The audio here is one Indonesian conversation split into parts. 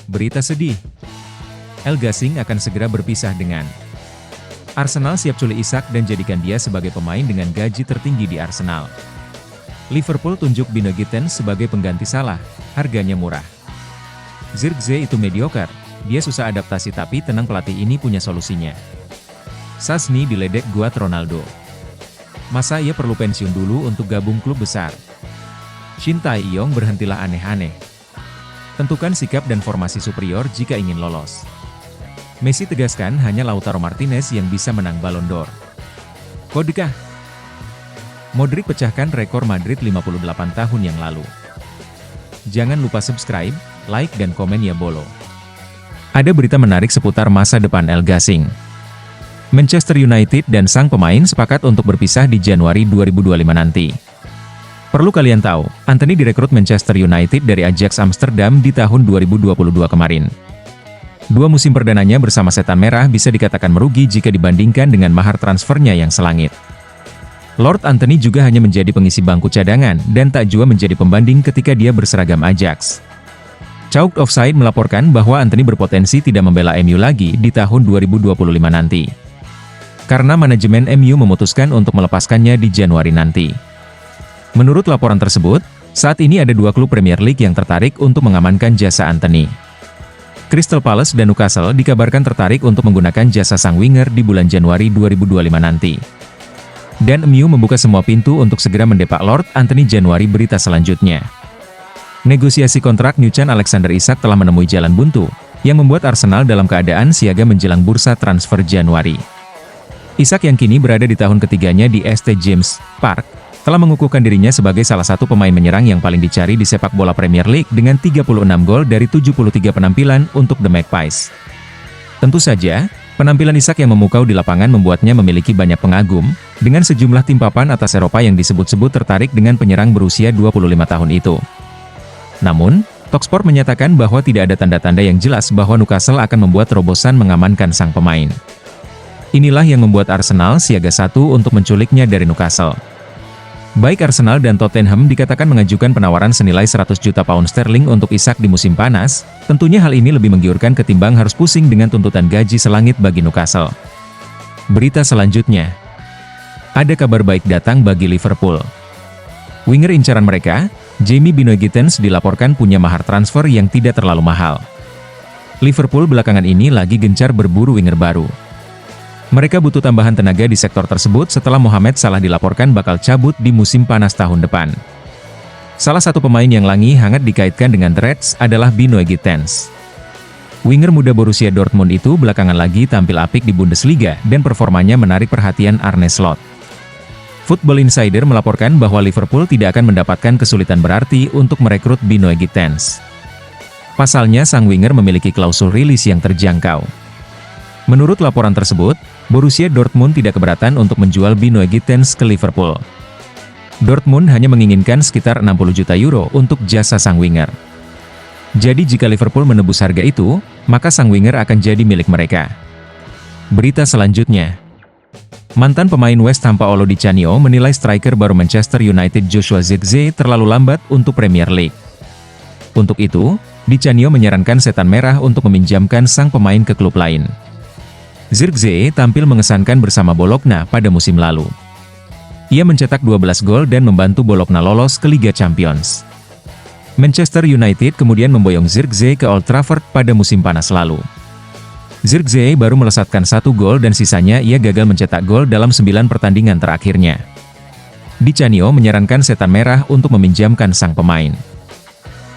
Berita sedih. El Ghassing akan segera berpisah dengan Arsenal. Siap culik Isak dan jadikan dia sebagai pemain dengan gaji tertinggi di Arsenal. Liverpool tunjuk Bino Gittens sebagai pengganti Salah, harganya murah. Zirkzee itu mediocre, dia susah adaptasi tapi tenang, pelatih ini punya solusinya. Szczęsny diledek guat Ronaldo. Masa ia perlu pensiun dulu untuk gabung klub besar? Shin Tae-yong, berhentilah aneh-aneh. Tentukan sikap dan formasi superior jika ingin lolos. Messi tegaskan hanya Lautaro Martinez yang bisa menang Ballon d'Or. Kodekah? Modric pecahkan rekor Madrid 58 tahun yang lalu. Jangan lupa subscribe, like dan komen ya bolo. Ada berita menarik seputar masa depan El Ghassing. Manchester United dan sang pemain sepakat untuk berpisah di Januari 2025 nanti. Perlu kalian tahu, Antony direkrut Manchester United dari Ajax Amsterdam di tahun 2022 kemarin. 2 musim perdananya bersama Setan Merah bisa dikatakan merugi jika dibandingkan dengan mahar transfernya yang selangit. Lord Antony juga hanya menjadi pengisi bangku cadangan dan tak jua menjadi pembanding ketika dia berseragam Ajax. Chalk Offside melaporkan bahwa Antony berpotensi tidak membela MU lagi di tahun 2025 nanti. Karena manajemen MU memutuskan untuk melepaskannya di Januari nanti. Menurut laporan tersebut, saat ini ada 2 klub Premier League yang tertarik untuk mengamankan jasa Antony. Crystal Palace dan Newcastle dikabarkan tertarik untuk menggunakan jasa sang winger di bulan Januari 2025 nanti. Dan MU membuka semua pintu untuk segera mendepak Lord Antony Januari. Berita selanjutnya. Negosiasi kontrak Nichan Alexander-Isak telah menemui jalan buntu, yang membuat Arsenal dalam keadaan siaga menjelang bursa transfer Januari. Isak yang kini berada di tahun ketiganya di St. James' Park, telah mengukuhkan dirinya sebagai salah satu pemain menyerang yang paling dicari di sepak bola Premier League dengan 36 gol dari 73 penampilan untuk The Magpies. Tentu saja, penampilan Isak yang memukau di lapangan membuatnya memiliki banyak pengagum, dengan sejumlah tim papan atas Eropa yang disebut-sebut tertarik dengan penyerang berusia 25 tahun itu. Namun, Talksport menyatakan bahwa tidak ada tanda-tanda yang jelas bahwa Newcastle akan membuat terobosan mengamankan sang pemain. Inilah yang membuat Arsenal siaga satu untuk menculiknya dari Newcastle. Baik Arsenal dan Tottenham dikatakan mengajukan penawaran senilai 100 juta pound sterling untuk Isak di musim panas, tentunya hal ini lebih menggiurkan ketimbang harus pusing dengan tuntutan gaji selangit bagi Newcastle. Berita selanjutnya. Ada kabar baik datang bagi Liverpool. Winger incaran mereka, Jamie Bino Gittens, dilaporkan punya mahar transfer yang tidak terlalu mahal. Liverpool belakangan ini lagi gencar berburu winger baru. Mereka butuh tambahan tenaga di sektor tersebut setelah Mohamed Salah dilaporkan bakal cabut di musim panas tahun depan. Salah satu pemain yang lagi hangat dikaitkan dengan The Reds adalah Bino Gittens. Winger muda Borussia Dortmund itu belakangan lagi tampil apik di Bundesliga dan performanya menarik perhatian Arne Slot. Football Insider melaporkan bahwa Liverpool tidak akan mendapatkan kesulitan berarti untuk merekrut Bino Gittens. Pasalnya sang winger memiliki klausul rilis yang terjangkau. Menurut laporan tersebut, Borussia Dortmund tidak keberatan untuk menjual Bino Gittens ke Liverpool. Dortmund hanya menginginkan sekitar 60 juta euro untuk jasa sang winger. Jadi jika Liverpool menebus harga itu, maka sang winger akan jadi milik mereka. Berita selanjutnya. Mantan pemain West Ham Paolo Di Canio menilai striker baru Manchester United Joshua Zirkzee terlalu lambat untuk Premier League. Untuk itu, Di Canio menyarankan Setan Merah untuk meminjamkan sang pemain ke klub lain. Zirkzee tampil mengesankan bersama Bologna pada musim lalu. Ia mencetak 12 gol dan membantu Bologna lolos ke Liga Champions. Manchester United kemudian memboyong Zirkzee ke Old Trafford pada musim panas lalu. Zirkzee baru melesatkan 1 gol dan sisanya ia gagal mencetak gol dalam 9 pertandingan terakhirnya. Di Canio menyarankan Setan Merah untuk meminjamkan sang pemain.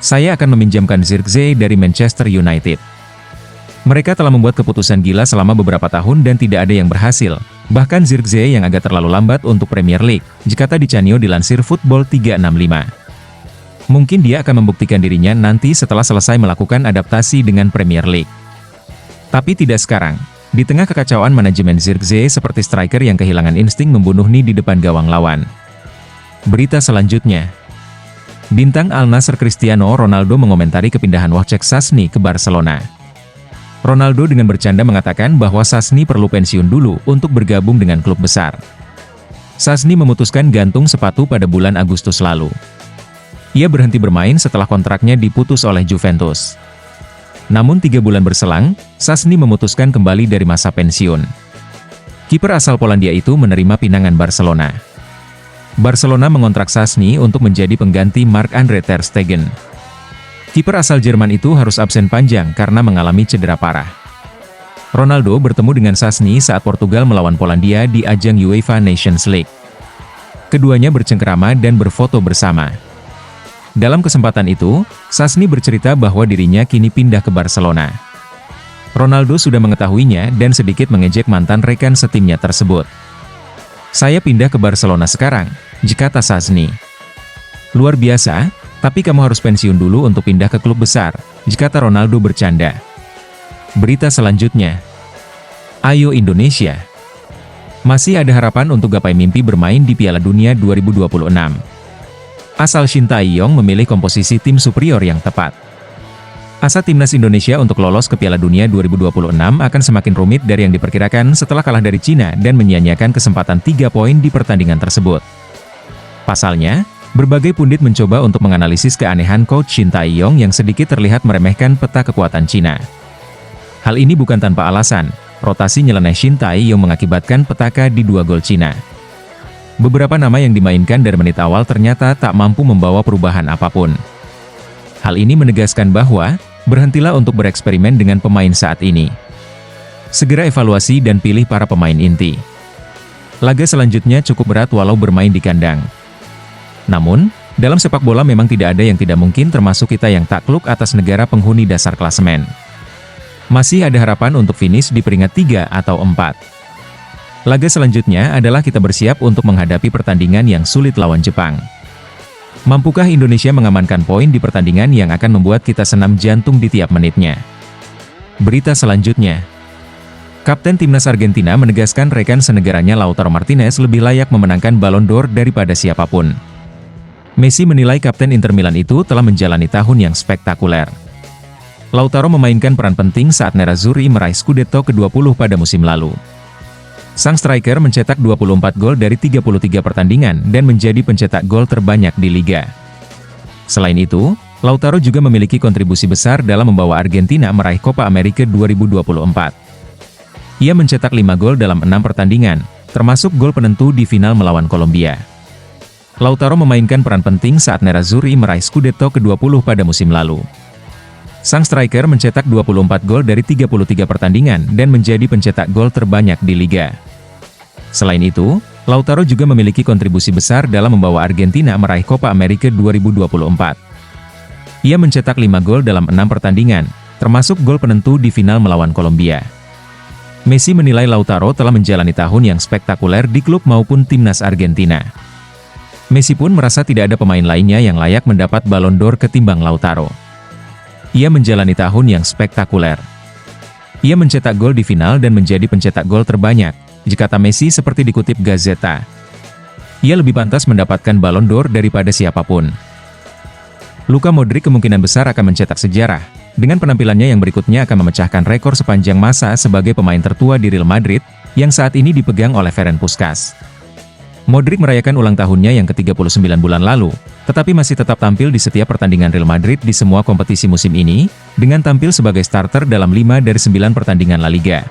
Saya akan meminjamkan Zirkzee dari Manchester United. Mereka telah membuat keputusan gila selama beberapa tahun dan tidak ada yang berhasil, bahkan Zirkzee yang agak terlalu lambat untuk Premier League, jika Di Canio dilansir Football 365. Mungkin dia akan membuktikan dirinya nanti setelah selesai melakukan adaptasi dengan Premier League. Tapi tidak sekarang, di tengah kekacauan manajemen Zirkzee seperti striker yang kehilangan insting membunuh di depan gawang lawan. Berita selanjutnya. Bintang Al Nassr Cristiano Ronaldo mengomentari kepindahan Wojciech Szczęsny ke Barcelona. Ronaldo dengan bercanda mengatakan bahwa Szczęsny perlu pensiun dulu untuk bergabung dengan klub besar. Szczęsny memutuskan gantung sepatu pada bulan Agustus lalu. Ia berhenti bermain setelah kontraknya diputus oleh Juventus. Namun 3 bulan berselang, Szczęsny memutuskan kembali dari masa pensiun. Kiper asal Polandia itu menerima pinangan Barcelona. Barcelona mengontrak Szczęsny untuk menjadi pengganti Marc-Andre ter Stegen. Kiper asal Jerman itu harus absen panjang karena mengalami cedera parah. Ronaldo bertemu dengan Szczęsny saat Portugal melawan Polandia di ajang UEFA Nations League. Keduanya bercengkerama dan berfoto bersama. Dalam kesempatan itu, Szczęsny bercerita bahwa dirinya kini pindah ke Barcelona. Ronaldo sudah mengetahuinya dan sedikit mengejek mantan rekan setimnya tersebut. "Saya pindah ke Barcelona sekarang," kata Szczęsny. "Luar biasa, tapi kamu harus pensiun dulu untuk pindah ke klub besar," kata Ronaldo bercanda. Berita selanjutnya. Ayo Indonesia. Masih ada harapan untuk gapai mimpi bermain di Piala Dunia 2026. Asal Shin Tae-yong memilih komposisi tim superior yang tepat. Asa timnas Indonesia untuk lolos ke Piala Dunia 2026 akan semakin rumit dari yang diperkirakan setelah kalah dari Cina dan menyia-nyiakan kesempatan 3 poin di pertandingan tersebut. Pasalnya, berbagai pundit mencoba untuk menganalisis keanehan coach Shin Tae-yong yang sedikit terlihat meremehkan peta kekuatan Cina. Hal ini bukan tanpa alasan, rotasi nyeleneh Shin Tae-yong mengakibatkan petaka di 2 gol Cina. Beberapa nama yang dimainkan dari menit awal ternyata tak mampu membawa perubahan apapun. Hal ini menegaskan bahwa, berhentilah untuk bereksperimen dengan pemain saat ini. Segera evaluasi dan pilih para pemain inti. Laga selanjutnya cukup berat walau bermain di kandang. Namun, dalam sepak bola memang tidak ada yang tidak mungkin termasuk kita yang takluk atas negara penghuni dasar klasemen. Masih ada harapan untuk finish di peringkat 3 atau 4. Laga selanjutnya adalah kita bersiap untuk menghadapi pertandingan yang sulit lawan Jepang. Mampukah Indonesia mengamankan poin di pertandingan yang akan membuat kita senam jantung di tiap menitnya? Berita selanjutnya. Kapten Timnas Argentina menegaskan rekan senegaranya Lautaro Martinez lebih layak memenangkan Ballon d'Or daripada siapapun. Messi menilai Kapten Inter Milan itu telah menjalani tahun yang spektakuler. Lautaro memainkan peran penting saat Nerazzurri meraih Scudetto ke-20 pada musim lalu. Sang striker mencetak 24 gol dari 33 pertandingan dan menjadi pencetak gol terbanyak di Liga. Selain itu, Lautaro juga memiliki kontribusi besar dalam membawa Argentina meraih Copa America 2024. Ia mencetak 5 gol dalam 6 pertandingan, termasuk gol penentu di final melawan Kolombia. Lautaro memainkan peran penting saat Nerazzurri meraih Scudetto ke-20 pada musim lalu. Sang striker mencetak 24 gol dari 33 pertandingan dan menjadi pencetak gol terbanyak di Liga. Selain itu, Lautaro juga memiliki kontribusi besar dalam membawa Argentina meraih Copa America 2024. Ia mencetak 5 gol dalam 6 pertandingan, termasuk gol penentu di final melawan Kolombia. Messi menilai Lautaro telah menjalani tahun yang spektakuler di klub maupun timnas Argentina. Messi pun merasa tidak ada pemain lainnya yang layak mendapat Ballon d'Or ketimbang Lautaro. Ia menjalani tahun yang spektakuler. Ia mencetak gol di final dan menjadi pencetak gol terbanyak, kata Messi seperti dikutip Gazeta. Ia lebih pantas mendapatkan Ballon d'Or daripada siapapun. Luka Modric kemungkinan besar akan mencetak sejarah. Dengan penampilannya yang berikutnya akan memecahkan rekor sepanjang masa sebagai pemain tertua di Real Madrid, yang saat ini dipegang oleh Ferenc Puskás. Modric merayakan ulang tahunnya yang ke-39 bulan lalu, tetapi masih tetap tampil di setiap pertandingan Real Madrid di semua kompetisi musim ini, dengan tampil sebagai starter dalam 5 dari 9 pertandingan La Liga.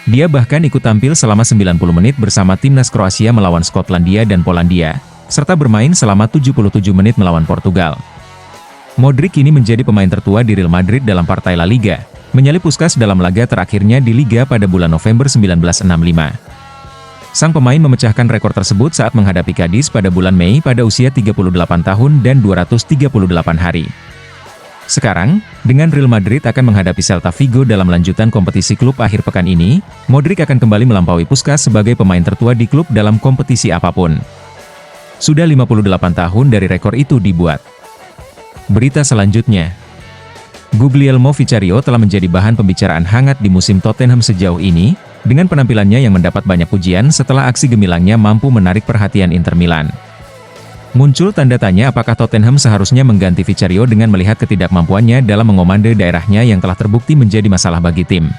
Dia bahkan ikut tampil selama 90 menit bersama timnas Kroasia melawan Skotlandia dan Polandia, serta bermain selama 77 menit melawan Portugal. Modric kini menjadi pemain tertua di Real Madrid dalam partai La Liga, menyalip Puskás dalam laga terakhirnya di Liga pada bulan November 1965. Sang pemain memecahkan rekor tersebut saat menghadapi Cadiz pada bulan Mei pada usia 38 tahun dan 238 hari. Sekarang, dengan Real Madrid akan menghadapi Celta Vigo dalam lanjutan kompetisi klub akhir pekan ini, Modric akan kembali melampaui Puskás sebagai pemain tertua di klub dalam kompetisi apapun. Sudah 58 tahun dari rekor itu dibuat. Berita selanjutnya. Guglielmo Vicario telah menjadi bahan pembicaraan hangat di musim Tottenham sejauh ini, dengan penampilannya yang mendapat banyak pujian setelah aksi gemilangnya mampu menarik perhatian Inter Milan. Muncul tanda tanya apakah Tottenham seharusnya mengganti Vicario dengan melihat ketidakmampuannya dalam mengomande daerahnya yang telah terbukti menjadi masalah bagi tim.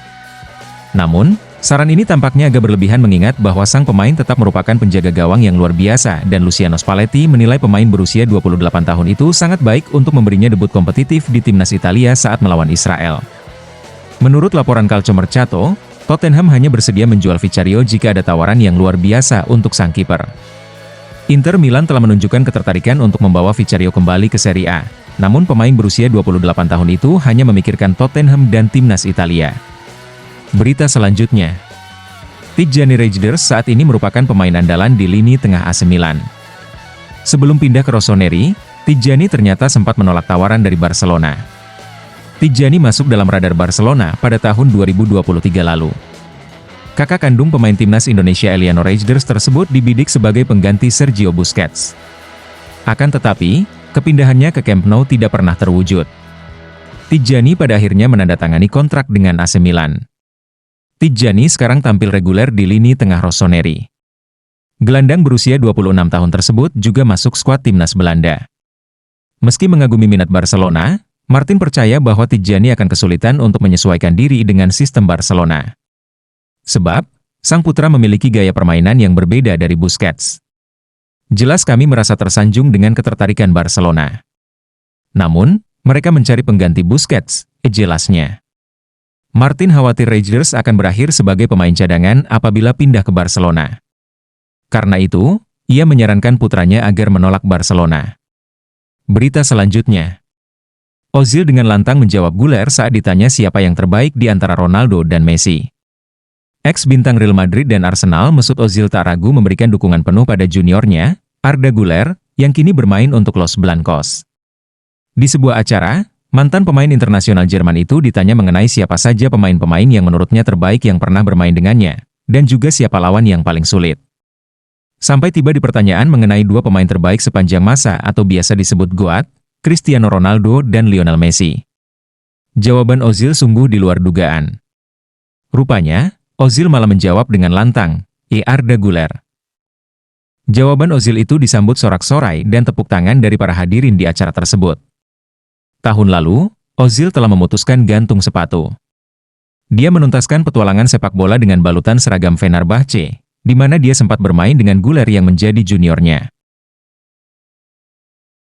Namun, Saran ini tampaknya agak berlebihan mengingat bahwa sang pemain tetap merupakan penjaga gawang yang luar biasa dan Luciano Spalletti menilai pemain berusia 28 tahun itu sangat baik untuk memberinya debut kompetitif di timnas Italia saat melawan Israel. Menurut laporan Calciomercato, Tottenham hanya bersedia menjual Vicario jika ada tawaran yang luar biasa untuk sang kiper. Inter Milan telah menunjukkan ketertarikan untuk membawa Vicario kembali ke Serie A, namun pemain berusia 28 tahun itu hanya memikirkan Tottenham dan timnas Italia. Berita selanjutnya, Tijjani Reijnders saat ini merupakan pemain andalan di lini tengah AC Milan. Sebelum pindah ke Rossoneri, Tijjani ternyata sempat menolak tawaran dari Barcelona. Tijjani masuk dalam radar Barcelona pada tahun 2023 lalu. Kakak kandung pemain timnas Indonesia Eliano Reijnders tersebut dibidik sebagai pengganti Sergio Busquets. Akan tetapi, kepindahannya ke Camp Nou tidak pernah terwujud. Tijjani pada akhirnya menandatangani kontrak dengan AC Milan. Tijjani sekarang tampil reguler di lini tengah Rossoneri. Gelandang berusia 26 tahun tersebut juga masuk skuad timnas Belanda. Meski mengagumi minat Barcelona, Martin percaya bahwa Tijjani akan kesulitan untuk menyesuaikan diri dengan sistem Barcelona. Sebab, sang putra memiliki gaya permainan yang berbeda dari Busquets. Jelas kami merasa tersanjung dengan ketertarikan Barcelona. Namun, mereka mencari pengganti Busquets, jelasnya. Martin khawatir Reijnders akan berakhir sebagai pemain cadangan apabila pindah ke Barcelona. Karena itu, ia menyarankan putranya agar menolak Barcelona. Berita selanjutnya, Ozil dengan lantang menjawab Güler saat ditanya siapa yang terbaik di antara Ronaldo dan Messi. Ex-bintang Real Madrid dan Arsenal Mesut Ozil tak ragu memberikan dukungan penuh pada juniornya, Arda Güler, yang kini bermain untuk Los Blancos. Di sebuah acara, mantan pemain internasional Jerman itu ditanya mengenai siapa saja pemain-pemain yang menurutnya terbaik yang pernah bermain dengannya, dan juga siapa lawan yang paling sulit. Sampai tiba di pertanyaan mengenai dua pemain terbaik sepanjang masa atau biasa disebut GOAT, Cristiano Ronaldo dan Lionel Messi. Jawaban Ozil sungguh di luar dugaan. Rupanya, Ozil malah menjawab dengan lantang, Arda Güler. Jawaban Ozil itu disambut sorak-sorai dan tepuk tangan dari para hadirin di acara tersebut. Tahun lalu, Ozil telah memutuskan gantung sepatu. Dia menuntaskan petualangan sepak bola dengan balutan seragam Fenerbahce, di mana dia sempat bermain dengan Güler yang menjadi juniornya.